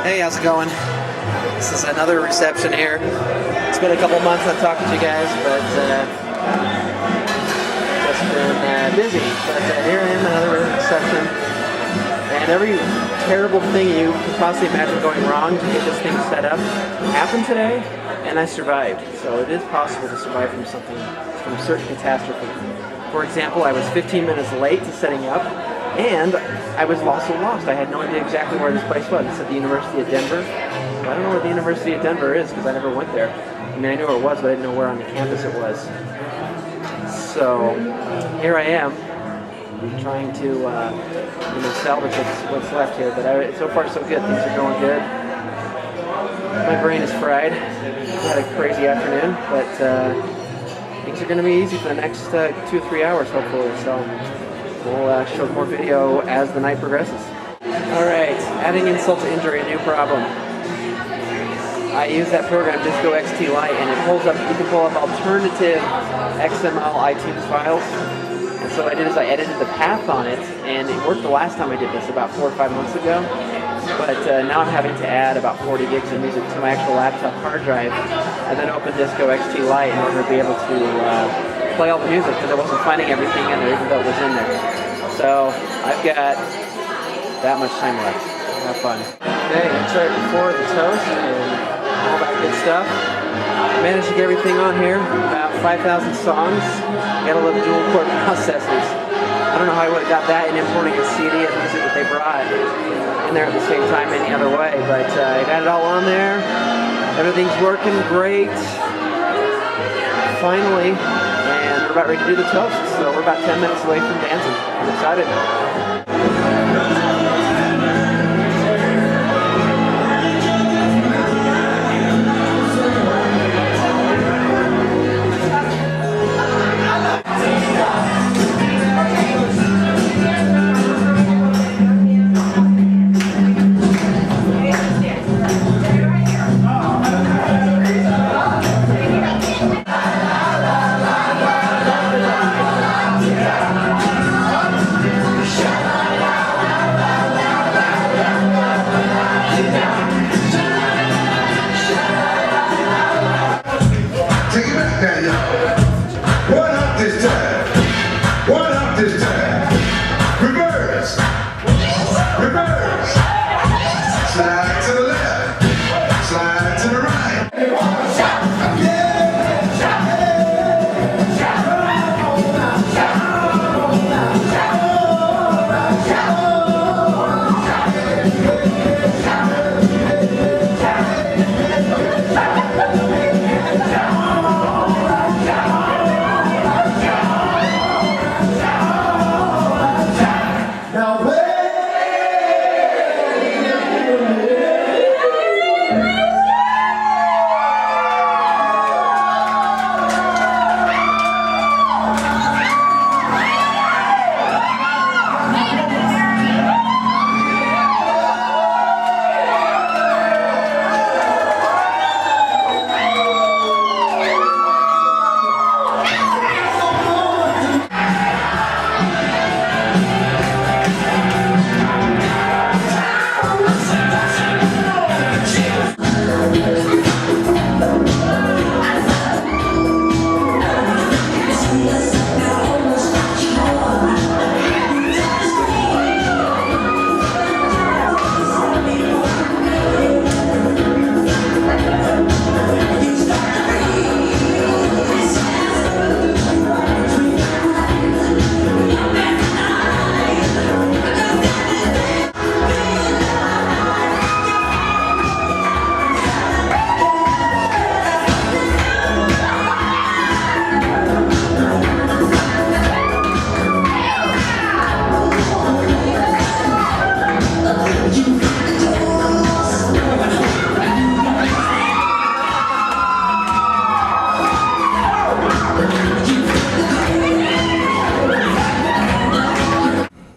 Hey, how's it going? This is another reception here. It's been a couple months I've talked to you guys, but just been busy. But here I am, another reception. And every terrible thing you could possibly imagine going wrong to get this thing set up happened today, and I survived. So it is possible to survive from something, from a certain catastrophe. For example, I was 15 minutes late to setting up, and I was also lost. I had no idea exactly where this place was. It's at the University of Denver. Well, I don't know where the University of Denver is because I never went there. I mean, I knew where it was, but I didn't know where on the campus it was. So here I am, trying to salvage what's left here. But so far so good. Things are going good. My brain is fried. I had a crazy afternoon, but things are going to be easy for the next 2 or 3 hours, hopefully. So we'll show more video as the night progresses. Alright, adding insult to injury, a new problem. I use that program, Disco XT Lite, and it pulls up, you can pull up alternative XML iTunes files. And so what I did is I edited the path on it, and it worked the last time I did this, about 4 or 5 months ago. But now I'm having to add about 40 gigs of music to my actual laptop hard drive, and then open Disco XT Lite in order to be able to play all the music, because I wasn't finding everything in there, even though it was in there. So I've got that much time left. Have fun. Okay, it's right before the toast and all that good stuff. I managed to get everything on here, about 5,000 songs. Gotta love dual core processors. I don't know how I would have got that in importing a CD of music that they brought in there at the same time any other way, but I got it all on there. Everything's working great. Finally. And we're about ready to do the toast, so we're about 10 minutes away from dancing. I'm excited.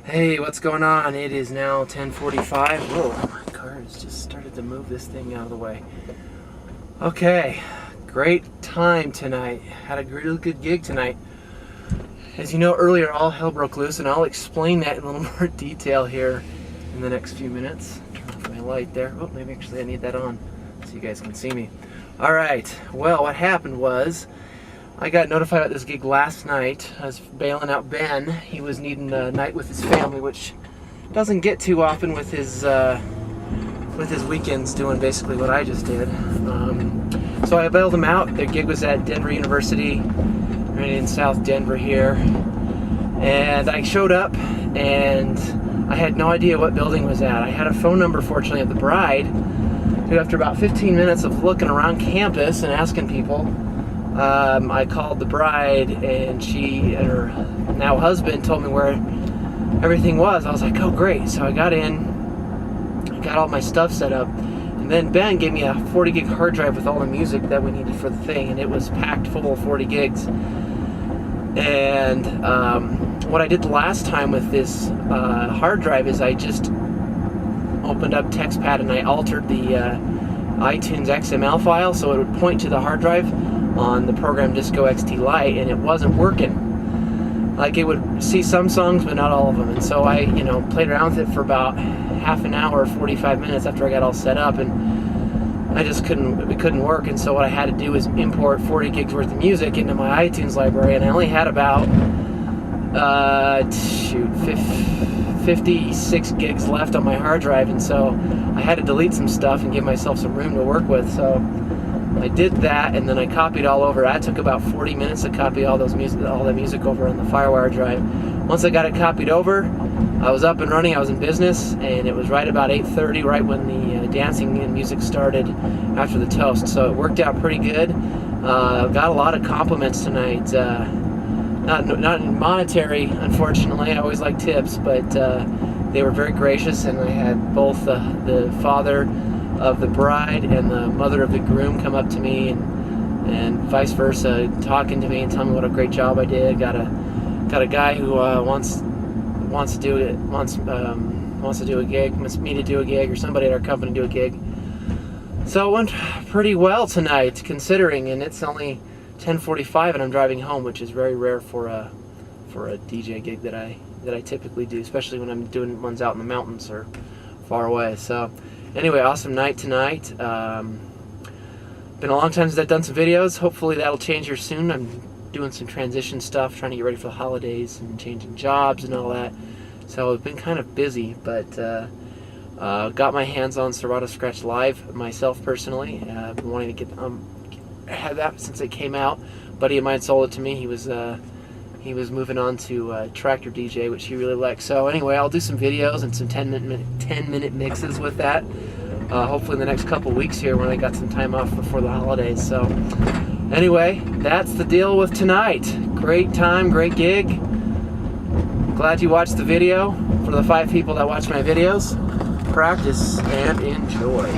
Hey, what's going on? It is now 10:45. Whoa, my car has just started to move this thing out of the way. Okay, great time tonight. Had a real good gig tonight. As you know, earlier all hell broke loose, and I'll explain that in a little more detail here in the next few minutes. Turn off my light there. Oh, maybe actually I need that on so you guys can see me. Alright, well, what happened was I got notified about this gig last night. I was bailing out Ben. He was needing a night with his family, which doesn't get too often with his weekends doing basically what I just did. So I bailed him out. The gig was at Denver University, right in South Denver here. And I showed up and I had no idea what building was at. I had a phone number, fortunately, of the bride, who after about 15 minutes of looking around campus and asking people, I called the bride, and she and her now husband told me where everything was. I was like, oh great. So I got in, I got all my stuff set up, and then Ben gave me a 40 gig hard drive with all the music that we needed for the thing, and it was packed full of 40 gigs. And what I did the last time with this hard drive is I just opened up TextPad and I altered the iTunes XML file so it would point to the hard drive on the program Disco XT Lite, and it wasn't working. Like, it would see some songs but not all of them, and so I played around with it for about half an hour, 45 minutes after I got all set up, and it couldn't work. And so what I had to do was import 40 gigs worth of music into my iTunes library, and I only had about 56 gigs left on my hard drive, and so I had to delete some stuff and give myself some room to work with. So I did that, and then I copied all over. That took about 40 minutes to copy all that music over on the FireWire drive. Once I got it copied over, I was up and running. I was in business, and it was right about 8:30, right when the dancing and music started after the toast. So it worked out pretty good. Got a lot of compliments tonight. Not monetary, unfortunately. I always like tips, but they were very gracious, and I had both the father of the bride and the mother of the groom come up to me, and vice versa, talking to me and telling me what a great job I did. Got a guy who wants to do a gig, wants me to do a gig, or somebody at our company do a gig. So it went pretty well tonight, considering, and it's only 10:45 and I'm driving home, which is very rare for a DJ gig that I typically do, especially when I'm doing ones out in the mountains or far away. So anyway, awesome night tonight. Been a long time since I've done some videos. Hopefully that'll change here soon. I'm doing some transition stuff, trying to get ready for the holidays and changing jobs and all that. So I've been kind of busy, but got my hands on Serato Scratch Live myself personally. I've been wanting to had that since it came out. A buddy of mine sold it to me. He was moving on to Tractor DJ, which he really likes. So anyway, I'll do some videos and some 10-minute mixes with that. Hopefully in the next couple weeks here when I got some time off before the holidays. So anyway, that's the deal with tonight. Great time, great gig. Glad you watched the video. For the 5 people that watch my videos, practice and enjoy.